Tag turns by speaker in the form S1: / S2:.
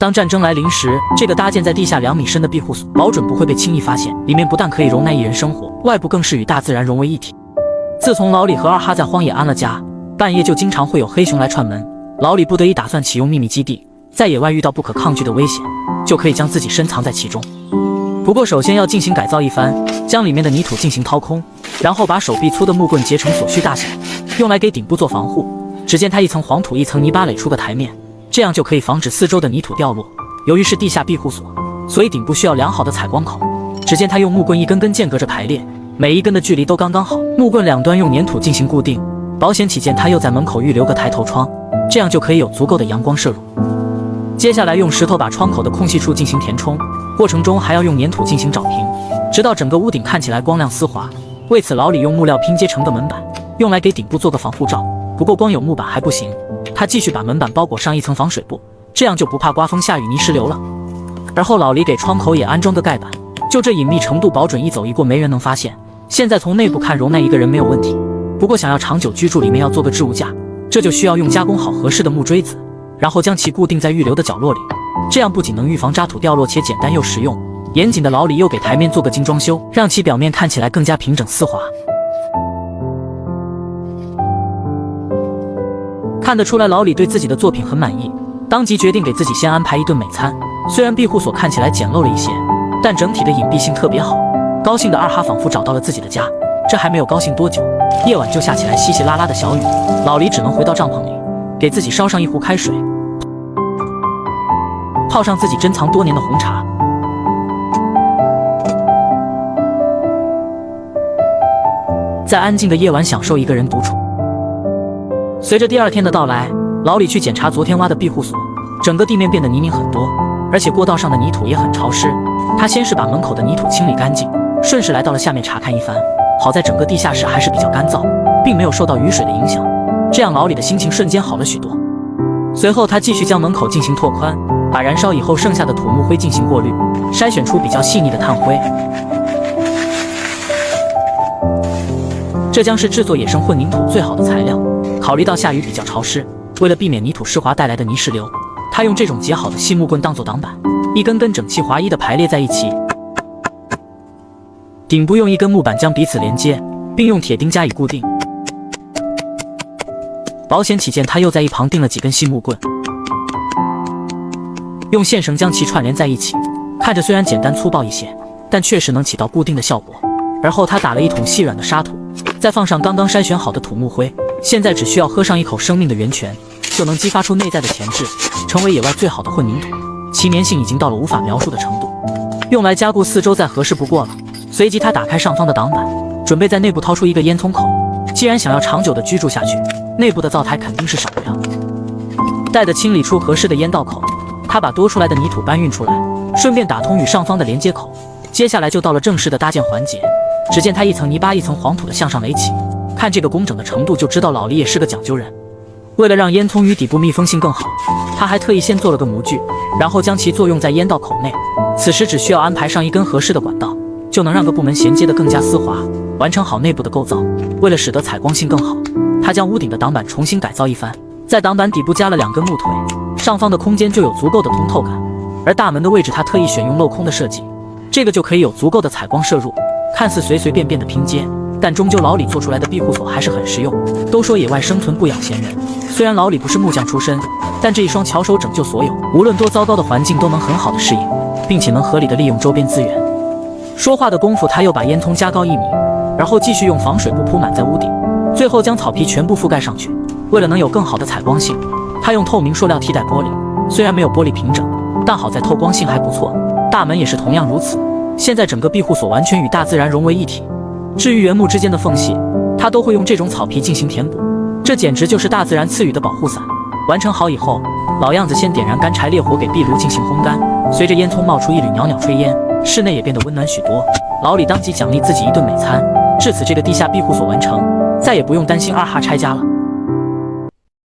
S1: 当战争来临时，这个搭建在地下2米深的庇护所，保准不会被轻易发现。里面不但可以容纳1人生活，外部更是与大自然融为一体。自从老李和二哈在荒野安了家，半夜就经常会有黑熊来串门。老李不得已打算启用秘密基地，在野外遇到不可抗拒的危险，就可以将自己深藏在其中。不过首先要进行改造一番，将里面的泥土进行掏空，然后把手臂粗的木棍截成所需大小，用来给顶部做防护。只见他一层黄土一层泥巴垒出个台面，这样就可以防止四周的泥土掉落。由于是地下庇护所，所以顶部需要良好的采光口。只见他用木棍一根根间隔着排列，每一根的距离都刚刚好，木棍两端用粘土进行固定。保险起见，他又在门口预留个抬头窗，这样就可以有足够的阳光射入。接下来用石头把窗口的空隙处进行填充，过程中还要用粘土进行找平，直到整个屋顶看起来光亮丝滑。为此，老李用木料拼接成个门板，用来给顶部做个防护罩。不过光有木板还不行，他继续把门板包裹上一层防水布，这样就不怕刮风下雨泥石流了。而后老李给窗口也安装个盖板，就这隐秘程度，保准一走一过没人能发现。现在从内部看，容纳1个人没有问题。不过想要长久居住，里面要做个置物架，这就需要用加工好合适的木锥子，然后将其固定在预留的角落里，这样不仅能预防渣土掉落，且简单又实用。严谨的老李又给台面做个精装修，让其表面看起来更加平整丝滑。看得出来，老李对自己的作品很满意，当即决定给自己先安排一顿美餐。虽然庇护所看起来简陋了一些，但整体的隐蔽性特别好。高兴的二哈仿佛找到了自己的家。这还没有高兴多久，夜晚就下起来稀稀拉拉的小雨，老李只能回到帐篷里，给自己烧上一壶开水，泡上自己珍藏多年的红茶。在安静的夜晚享受一个人独处。随着第2天的到来，老李去检查昨天挖的庇护所，整个地面变得泥泞很多，而且过道上的泥土也很潮湿。他先是把门口的泥土清理干净，顺势来到了下面查看一番。好在整个地下室还是比较干燥，并没有受到雨水的影响，这样老李的心情瞬间好了许多。随后他继续将门口进行拓宽，把燃烧以后剩下的土木灰进行过滤，筛选出比较细腻的炭灰。这将是制作野生混凝土最好的材料。考虑到下雨比较潮湿，为了避免泥土湿滑带来的泥石流，他用这种结好的细木棍当做挡板，一根根整齐划一的排列在一起。顶部用一根木板将彼此连接，并用铁钉加以固定。保险起见，他又在一旁钉了几根细木棍，用线绳将其串联在一起。看着虽然简单粗暴一些，但确实能起到固定的效果。而后他打了一桶细软的沙土，再放上刚刚筛选好的土木灰，现在只需要喝上一口生命的源泉，就能激发出内在的潜质，成为野外最好的混凝土，其粘性已经到了无法描述的程度，用来加固四周再合适不过了。随即他打开上方的挡板，准备在内部掏出一个烟囱口。既然想要长久的居住下去，内部的灶台肯定是少不了。待得清理出合适的烟道口，他把多出来的泥土搬运出来，顺便打通与上方的连接口。接下来就到了正式的搭建环节。只见他一层泥巴一层黄土的向上垒起，看这个工整的程度就知道老李也是个讲究人。为了让烟囱与底部密封性更好，他还特意先做了个模具，然后将其作用在烟道口内。此时只需要安排上一根合适的管道，就能让各部门衔接得更加丝滑，完成好内部的构造。为了使得采光性更好，他将屋顶的挡板重新改造一番，在挡板底部加了2根木腿，上方的空间就有足够的通透感。而大门的位置他特意选用镂空的设计，这个就可以有足够的采光射入。看似随随便便的拼接，但终究老李做出来的庇护所还是很实用。都说野外生存不养闲人，虽然老李不是木匠出身，但这一双巧手拯救所有，无论多糟糕的环境都能很好的适应，并且能合理的利用周边资源。说话的功夫，他又把烟囱加高1米，然后继续用防水布铺满在屋顶，最后将草皮全部覆盖上去。为了能有更好的采光性，他用透明塑料替代玻璃，虽然没有玻璃平整，但好在透光性还不错。大门也是同样如此。现在整个庇护所完全与大自然融为一体。至于原木之间的缝隙，他都会用这种草皮进行填补，这简直就是大自然赐予的保护伞。完成好以后，老样子先点燃干柴烈火给壁炉进行烘干，随着烟囱冒出一缕袅袅炊烟，室内也变得温暖许多。老李当即奖励自己一顿美餐。至此，这个地下庇护所完成，再也不用担心二哈拆家了。